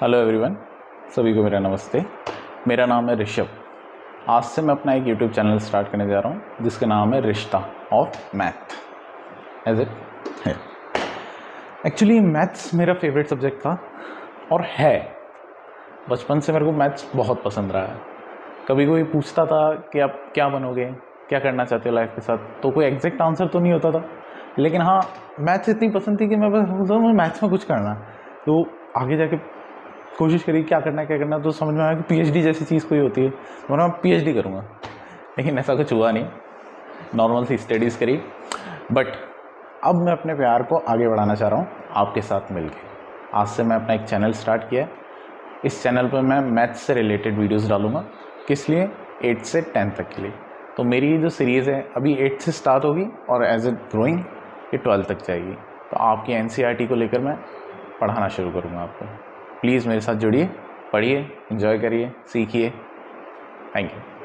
Hello everyone, सभी को मेरा नमस्ते। मेरा नाम है ऋषभ। आज से मैं अपना एक यूट्यूब चैनल स्टार्ट करने जा रहा हूँ जिसका नाम है रिश्ता ऑफ मैथ। एज इट है। एक्चुअली मैथ्स मेरा फेवरेट सब्जेक्ट था और है। बचपन से मेरे को मैथ्स बहुत पसंद रहा है। कभी कोई पूछता था कि आप क्या बनोगे, क्या करना चाहते हो लाइफ के साथ, तो कोई एग्जैक्ट आंसर तो नहीं होता था, लेकिन हाँ मैथ्स इतनी पसंद थी कि मैं बस सोचता हूँ मैथ्स में कुछ करना। तो आगे जाके कोशिश करी क्या करना है क्या करना है, तो समझ में आया कि पीएचडी जैसी चीज़ कोई होती है, तो मैं पीएचडी करूँगा। लेकिन ऐसा कुछ हुआ नहीं, नॉर्मल सी स्टडीज़ करी। बट अब मैं अपने प्यार को आगे बढ़ाना चाह रहा हूँ आपके साथ मिलके। आज से मैं अपना एक चैनल स्टार्ट किया है। इस चैनल पर मैं मैथ्स से रिलेटेड वीडियोस डालूंगा। किस लिए? 8 से 10 तक के लिए। तो मेरी जो सीरीज़ है अभी 8 से स्टार्ट होगी और एज ए ग्रोइंग ये 12 तक जाएगी। तो आपकी एनसीईआरटी को लेकर मैं पढ़ाना शुरू करूँगा आपको। प्लीज़ मेरे साथ जुड़िए, पढ़िए, एंजॉय करिए, सीखिए। Thank you.